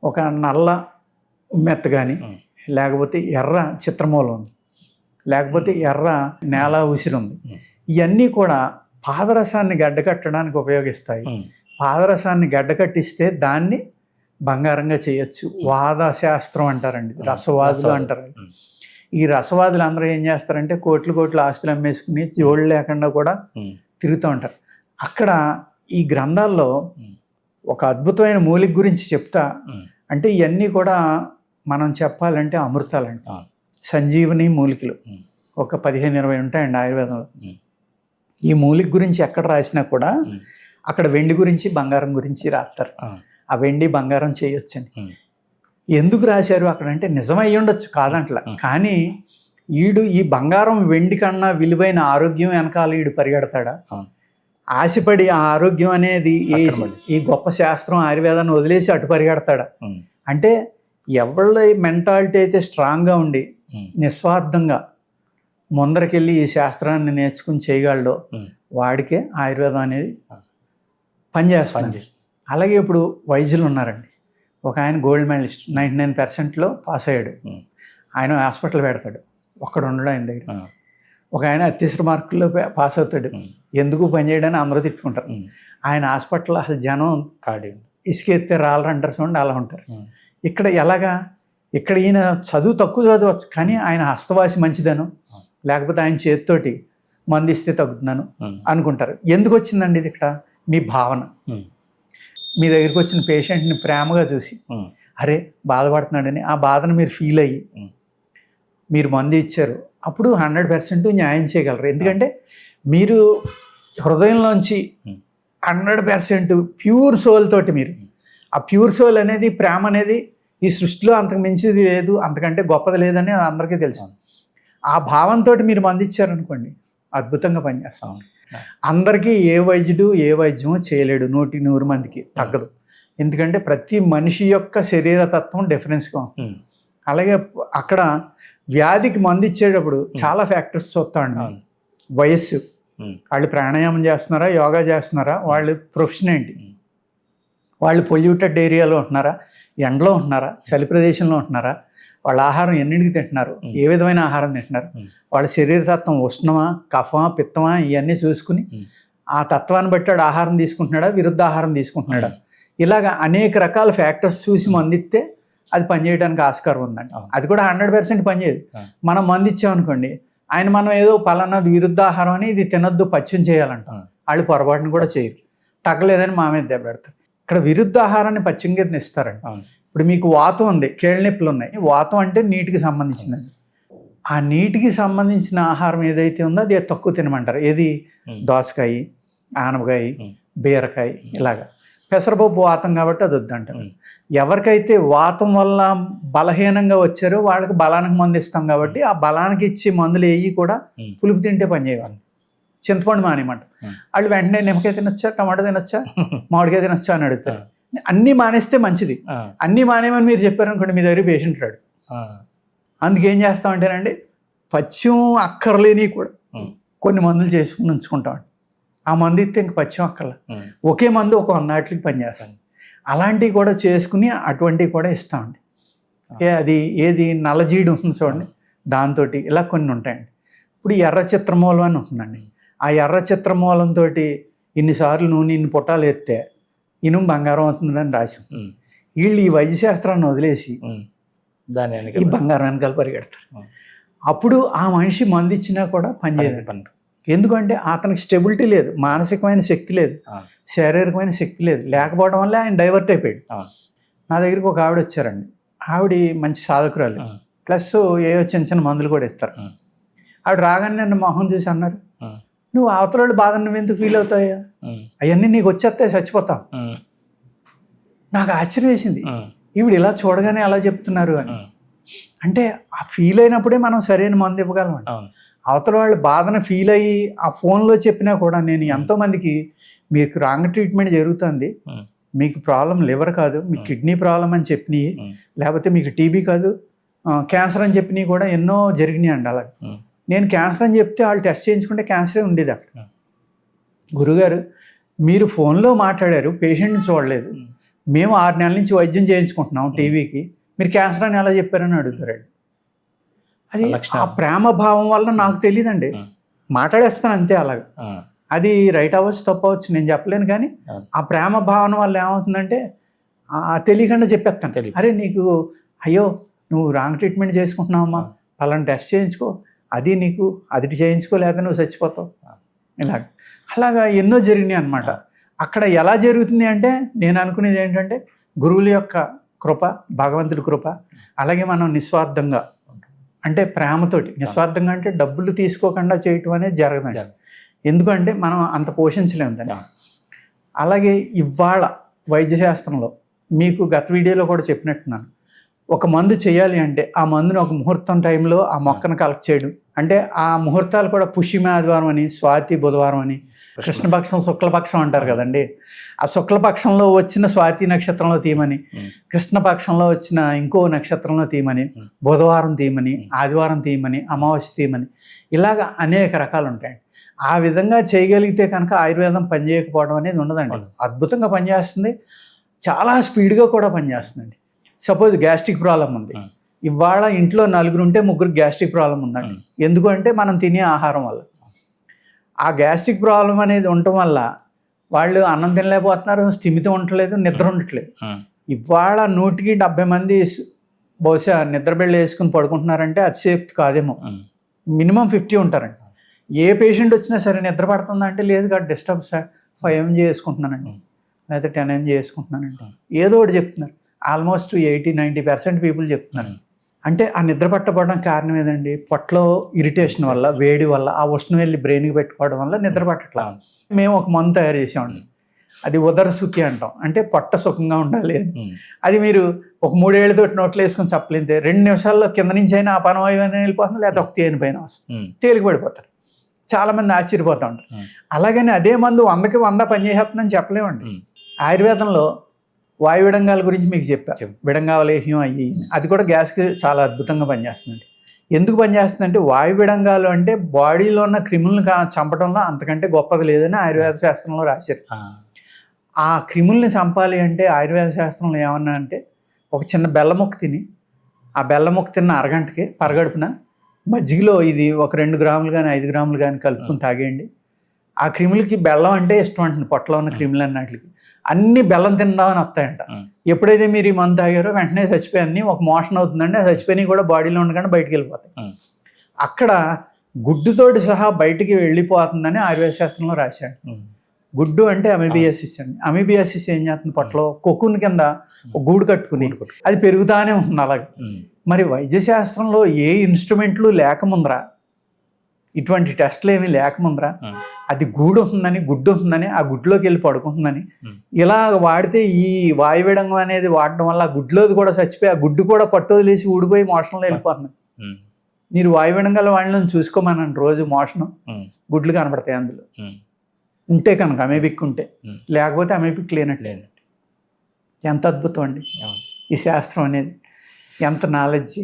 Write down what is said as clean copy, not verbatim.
ఒక నల్ల మెత్త కానీ, లేకపోతే ఎర్ర చిత్రమూలం ఉంది, లేకపోతే ఎర్ర నేల ఉసిరి ఉంది. ఇవన్నీ కూడా పాదరసాన్ని గడ్డకట్టడానికి ఉపయోగిస్తాయి. పాదరసాన్ని గడ్డకట్టిస్తే దాన్ని బంగారంగా చేయొచ్చు. వాద శాస్త్రం అంటారండి, రసవాదులు అంటారు. ఈ రసవాదులు అందరూ ఏం చేస్తారంటే కోట్లు కోట్లు ఆస్తులు అమ్మేసుకుని జోళ్ళు లేకుండా కూడా తిరుగుతూ ఉంటారు. అక్కడ ఈ గ్రంథాల్లో ఒక అద్భుతమైన మూలిక గురించి చెప్తా. అంటే ఇవన్నీ కూడా మనం చెప్పాలంటే అమృతాలండి, సంజీవని మూలికలు. ఒక 15-20 ఉంటాయండి ఆయుర్వేదంలో. ఈ మూలిక గురించి ఎక్కడ రాసినా కూడా అక్కడ వెండి గురించి బంగారం గురించి రాస్తారు. ఆ వెండి బంగారం చేయొచ్చని ఎందుకు రాశారు అక్కడ అంటే నిజమై ఉండొచ్చు, కాదంటలా. కానీ ఈడు ఈ బంగారం వెండి కన్నా విలువైన ఆరోగ్యం వెనకాల ఈడు పరిగెడతాడా? ఆశపడి ఆ ఆరోగ్యం అనేది ఈ గొప్ప శాస్త్రం ఆయుర్వేదాన్ని వదిలేసి అటు పరిగెడతాడా? అంటే ఎవళ్ళ మెంటాలిటీ అయితే స్ట్రాంగ్గా ఉండి నిస్వార్థంగా ముందరకెళ్ళి ఈ శాస్త్రాన్ని నేర్చుకుని చేయగలడో వాడికే ఆయుర్వేదం అనేది పనిచేస్తుంది. అలాగే ఇప్పుడు వైద్యులు ఉన్నారండి. ఒక ఆయన గోల్డ్ మెడలిస్ట్ 99%లో పాస్ అయ్యాడు. ఆయన హాస్పిటల్ పెడతాడు, ఒక్కడు ఉండడు ఆయన దగ్గర. ఒక ఆయన అత్యవసర మార్కుల్లో పాస్ అవుతాడు, ఎందుకు పని చేయడానికి అందరూ తిట్టుకుంటారు. ఆయన హాస్పిటల్లో అసలు జనం ఇసుకెత్తే రాళ్ళంటారు చూడండి, అలా ఉంటారు. ఇక్కడ ఎలాగా, ఇక్కడ ఈయన చదువు తక్కువ చదవచ్చు కానీ ఆయన హస్తవాసి మంచిదను, లేకపోతే ఆయన చేతితోటి మందు ఇస్తే తగ్గుతున్నాను అనుకుంటారు. ఎందుకు వచ్చిందండి ఇది? ఇక్కడ మీ భావన. మీ దగ్గరికి వచ్చిన పేషెంట్ని ప్రేమగా చూసి అరే బాధపడుతున్నాడని ఆ బాధను మీరు ఫీల్ అయ్యి మీరు మందు ఇచ్చారు, అప్పుడు 100% న్యాయం చేయగలరు. ఎందుకంటే మీరు హృదయంలోంచి 100% ప్యూర్ సోల్ తోటి మీరు, ఆ ప్యూర్ సోల్ అనేది ప్రేమ అనేది ఈ సృష్టిలో అంతకు మించిది లేదు, అంతకంటే గొప్పది లేదని అందరికీ తెలుసు. ఆ భావంతో మీరు మందు ఇచ్చారనుకోండి, అద్భుతంగా పనిచేస్తాం. అందరికీ ఏ వైద్యుడు ఏ వైద్యమో చేయలేడు, 100 మందికి తగ్గదు. ఎందుకంటే ప్రతి మనిషి యొక్క శరీర తత్వం డిఫరెన్స్గా ఉంటుంది. అలాగే అక్కడ వ్యాధికి మందు ఇచ్చేటప్పుడు చాలా ఫ్యాక్టర్స్ చూస్తామండి. వయస్సు, వాళ్ళు ప్రాణాయామం చేస్తున్నారా, యోగా చేస్తున్నారా, వాళ్ళు ప్రొఫెషన్ ఏంటి, వాళ్ళు పొల్యూటెడ్ ఏరియాలో ఉంటున్నారా, ఎండలో ఉంటున్నారా, చలి ప్రదేశంలో ఉంటున్నారా, వాళ్ళ ఆహారం ఎన్నింటికి తింటున్నారు, ఏ విధమైన ఆహారం తింటున్నారు, వాళ్ళ శరీరతత్వం ఉష్ణమా, కఫమా, పిత్తమా, ఇవన్నీ చూసుకుని ఆ తత్వాన్ని బట్టి వాడు ఆహారం తీసుకుంటున్నాడా, విరుద్ధ ఆహారం తీసుకుంటున్నాడా, ఇలాగ అనేక రకాల ఫ్యాక్టర్స్ చూసి మందిస్తే అది పనిచేయడానికి ఆస్కారం ఉందండి. అది కూడా 100% పనిచేయదు. మనం మంది ఇచ్చామనుకోండి, ఆయన మనం ఏదో పలానాది విరుద్ధ ఆహారం అని ఇది తినొద్దు పచ్చం చేయాలంట, వాళ్ళు పొరపాటును కూడా చేయరు, తగ్గలేదని మా మీద దెబ్బ పెడతారు. ఇక్కడ విరుద్ధ ఆహారాన్ని పచ్చం కింద ఇస్తారండి. ఇప్పుడు మీకు వాతం ఉంది, కీళ్ళ నొప్పులు ఉన్నాయి, వాతం అంటే నీటికి సంబంధించిందండి. ఆ నీటికి సంబంధించిన ఆహారం ఏదైతే ఉందో అది తక్కువ తినమంటారు. ఏది? దోసకాయ, ఆనపకాయ, బీరకాయ, ఇలాగా. పెసరపప్పు వాతం కాబట్టి అది వద్దంటారు. ఎవరికైతే వాతం వల్ల బలహీనంగా వచ్చారో వాళ్ళకి బలానికి మందు ఇస్తాం కాబట్టి ఆ బలానికి ఇచ్చే మందులు ఏవి కూడా పులుపు తింటే పనిచేయాలి. చింతపండు మానేయమంట, వాళ్ళు వెంటనే నిమ్మకాయ తినొచ్చా, టమాటా తినొచ్చా, మామిడికాయ తినొచ్చా అని అడుగుతారు. అన్నీ మానేస్తే మంచిది. అన్నీ మానేమని మీరు చెప్పారనుకోండి, మీ దగ్గర పేషెంట్ రాడు. అందుకేం చేస్తామంటేనండి, పచ్యం అక్కర్లేని కూడా కొన్ని మందులు చేసుకుని ఉంచుకుంటామండి. ఆ మందు ఇస్తే ఇంక పచ్యం అక్కర్ల, ఒకే మందు ఒక 100 నాటికి పనిచేస్తాం. అలాంటివి కూడా చేసుకుని అటువంటివి కూడా ఇస్తామండి. అది ఏది నల్లజీడి ఉంటుంది చూడండి, దాంతో ఇలా కొన్ని ఉంటాయండి. ఇప్పుడు ఎర్ర చిత్రమూలం అని ఉంటుందండి. ఆ ఎర్ర చిత్రమూలంతో ఇన్నిసార్లు నూనె ఇన్ని పుట్టాలు ఎత్తే ఇనుము బంగారం అవుతుందని రాసి, వీళ్ళు ఈ వైద్యశాస్త్రాన్ని వదిలేసి ఈ బంగారం వెనకాల పరిగెడతారు. అప్పుడు ఆ మనిషి మందు ఇచ్చినా కూడా పనిచేయదు. ఎందుకంటే అతనికి స్టెబిలిటీ లేదు, మానసికమైన శక్తి లేదు, శారీరకమైన శక్తి లేదు. లేకపోవడం వల్ల ఆయన డైవర్ట్ అయిపోయాడు. నా దగ్గరికి ఒక ఆవిడ వచ్చారండి. ఆవిడ మంచి సాధకురాలు, ప్లస్ ఏవో చిన్న చిన్న మందులు కూడా ఇస్తారు. ఆవిడ రాగానే నన్ను మొహం చూసి అన్నారు, నువ్వు అవతల వాళ్ళు బాధ నువ్వెందుకు ఫీల్ అవుతాయా, అవన్నీ నీకు వచ్చేస్తాయి, చచ్చిపోతావు. నాకు ఆశ్చర్యం వేసింది, ఈవిడ ఇలా చూడగానే అలా చెప్తున్నారు అని. అంటే ఆ ఫీల్ అయినప్పుడే మనం సరైన మందు ఇవ్వగలం. అవతల వాళ్ళు బాధను ఫీల్ అయ్యి ఆ ఫోన్లో చెప్పినా కూడా, నేను ఎంతోమందికి మీకు రాంగ్ ట్రీట్మెంట్ జరుగుతుంది, మీకు ప్రాబ్లం లివర్ కాదు, మీకు కిడ్నీ ప్రాబ్లం అని చెప్పినాయి, లేకపోతే మీకు టీబీ కాదు క్యాన్సర్ అని చెప్పినవి కూడా ఎన్నో జరిగినాయి అండి. అలాగే నేను క్యాన్సర్ అని చెప్తే వాళ్ళు టెస్ట్ చేయించుకుంటే క్యాన్సరే ఉండేది అక్కడ. గురుగారు మీరు ఫోన్లో మాట్లాడారు, పేషెంట్ని చూడలేదు, మేము 6 నెలల నుంచి వైద్యం చేయించుకుంటున్నాం టీవీకి, మీరు క్యాన్సర్ అని ఎలా చెప్పారని అడుగుతారు. అది ఆ ప్రేమ భావం వల్ల నాకు తెలియదండి, మాట్లాడేస్తాను అంతే అలాగ. అది రైట్ అవ్వచ్చు తప్పు అవ్వచ్చు నేను చెప్పలేను, కానీ ఆ ప్రేమ భావన వల్ల ఏమవుతుందంటే తెలియకుండా చెప్పేస్తాను. అరే నీకు అయ్యో నువ్వు రాంగ్ ట్రీట్మెంట్ చేసుకుంటున్నావమ్మా, పలానా టెస్ట్ చేయించుకో, అది నీకు అది చేయించుకో, లేదా నువ్వు చచ్చిపోతావు. అలాగా ఎన్నో జరిగినాయి అన్నమాట. అక్కడ ఎలా జరుగుతుంది అంటే నేను అనుకునేది ఏంటంటే గురువుల యొక్క కృప, భగవంతుడి కృప, అలాగే మనం నిస్వార్థంగా అంటే ప్రేమతోటి, నిస్వార్థంగా అంటే డబ్బులు తీసుకోకుండా చేయటం అనేది జరగదండి, ఎందుకంటే మనం అంత పోషించలేము దాన్ని. అలాగే ఇవాళ వైద్యశాస్త్రంలో మీకు గత వీడియోలో కూడా చెప్పినట్టున్నాను, ఒక మందు చేయాలి అంటే ఆ మందుని ఒక ముహూర్తం టైంలో ఆ మొక్కను కలెక్ట్ చేయడం, అంటే ఆ ముహూర్తాలు కూడా పుష్యమి ఆదివారం అని, స్వాతి బుధవారం అని, కృష్ణపక్షం శుక్లపక్షం అంటారు కదండి, ఆ శుక్లపక్షంలో వచ్చిన స్వాతి నక్షత్రంలో తీయమని, కృష్ణపక్షంలో వచ్చిన ఇంకో నక్షత్రంలో తీయమని, బుధవారం తీయమని, ఆదివారం తీయమని, అమావాస్య తీయమని, ఇలాగ అనేక రకాలు ఉంటాయండి. ఆ విధంగా చేయగలిగితే కనుక ఆయుర్వేదం పనిచేయకపోవడం అనేది ఉండదండి, అద్భుతంగా పనిచేస్తుంది, చాలా స్పీడ్గా కూడా పనిచేస్తుందండి. సపోజ్ గ్యాస్ట్రిక్ ప్రాబ్లం ఉంది, ఇవాళ ఇంట్లో 4 ఉంటే 3 గ్యాస్ట్రిక్ ప్రాబ్లం ఉందండి. ఎందుకంటే మనం తినే ఆహారం వల్ల. ఆ గ్యాస్ట్రిక్ ప్రాబ్లం అనేది ఉండటం వల్ల వాళ్ళు అన్నం తినలేకపోతున్నారు, స్థిమితం ఉండట్లేదు, నిద్ర ఉండట్లేదు. ఇవాళ 170 మంది బహుశా నిద్ర బిళ్ళ వేసుకుని పడుకుంటున్నారంటే అతిశయోక్తి కాదేమో, మినిమం 50 ఉంటారండి. ఏ పేషెంట్ వచ్చినా సరే నిద్ర పడుతుందంటే లేదు కాదు, డిస్టర్బ్ 5 mg వేసుకుంటున్నానండి, లేకపోతే 10 mg వేసుకుంటున్నానండి, ఏదో ఒకటి చెప్తున్నారు. ఆల్మోస్ట్ 80-90% పీపుల్ చెప్తున్నారు. అంటే ఆ నిద్ర పట్టబడడం కారణం ఏదండి, పొట్టలో ఇరిటేషన్ వల్ల, వేడి వల్ల, ఆ ఉష్ణం వెళ్ళి బ్రెయిన్కి పెట్టుకోవడం వల్ల నిద్ర పట్టట్లా. మేము ఒక మందు తయారు చేసామండి, అది ఉదర శుద్ధి అంటాం, అంటే పొట్ట సుఖంగా ఉండాలి అని. అది మీరు ఒక 3 ఏళ్ళతోటి నోట్లో వేసుకొని చెప్పలేతే 2 నిమిషాల్లో కింద నుంచి అయినా ఆ పనవాయువు అయినా వెళ్ళిపోతుంది, లేకపోతే ఒక తేనె పైన వస్తుంది, తేలిక పడిపోతారు. చాలామంది ఆశ్చర్యపోతూ ఉంటారు. అలాగని అదే మందు 100కి 100 పనిచేస్తుందని చెప్పలేమండి. ఆయుర్వేదంలో వాయు విడంగాల గురించి మీకు చెప్పారు, విడంగాల లేహ్యం అయ్యి, అది కూడా గ్యాస్కి చాలా అద్భుతంగా పనిచేస్తుందండి. ఎందుకు పనిచేస్తుందంటే వాయు విడంగాలు అంటే బాడీలో ఉన్న క్రిములను చంపడంలో అంతకంటే గొప్పది లేదని ఆయుర్వేద శాస్త్రంలో రాశారు. ఆ క్రిముల్ని చంపాలి అంటే ఆయుర్వేద శాస్త్రంలో ఏమన్నా అంటే ఒక చిన్న బెల్లం ముక్క తిని, ఆ బెల్లం ముక్క తిన్న అరగంటకి పరగడుపున మజ్జిగలో ఇది ఒక 2 గ్రాములు కానీ 5 గ్రాములు కానీ కలుపుకుని తాగేయండి. ఆ క్రిములకి బెల్లం అంటే ఇష్టం అంటుంది, పొట్టలో ఉన్న క్రిములు అన్నిటికి అన్ని బెల్లం తిందామని వస్తాయంట. ఎప్పుడైతే మీరు ఈ మందు తాగారో వెంటనే చచ్చిపోయాన్ని ఒక మోషన్ అవుతుందండి, ఆ చచ్చిపోయినవి కూడా బాడీలో ఉండగానే బయటికి వెళ్ళిపోతాయి. అక్కడ గుడ్డుతోటి సహా బయటికి వెళ్ళిపోతుందని ఆయుర్వేద శాస్త్రంలో రాశాడు. గుడ్డు అంటే అమీబియాసిస్ అండి. అమీబియాసిస్ ఏం చేస్తుంది, పొట్టలో కొక్కుని కింద ఒక గూడు కట్టుకుని అది పెరుగుతానే ఉంటుంది అలాగే. మరి వైద్యశాస్త్రంలో ఏ ఇన్స్ట్రుమెంట్లు లేకముందరా, ఇటువంటి టెస్ట్లు ఏమీ లేకముందరా, అది గూడు ఉంటుందని, గుడ్డు ఉంటుందని, ఆ గుడ్లోకి వెళ్ళి పడుకుంటుందని, ఇలా వాడితే ఈ వాయువిడంగం అనేది వాడడం వల్ల ఆ గుడ్లోది కూడా చచ్చిపోయి ఆ గుడ్డు కూడా పట్టు వదిలేసి ఊడిపోయి మోషన్లో వెళ్ళిపోతుంది. మీరు వాయువిడంగాల వాళ్ళని చూసుకోమనండి, రోజు మోషను గుడ్లు కనపడతాయి అందులో ఉంటే కనుక, అమేబిక్ ఉంటే, లేకపోతే అమేబిక్ లేనట్లేనండి. ఎంత అద్భుతం అండి ఈ శాస్త్రం అనేది, ఎంత నాలెడ్జి.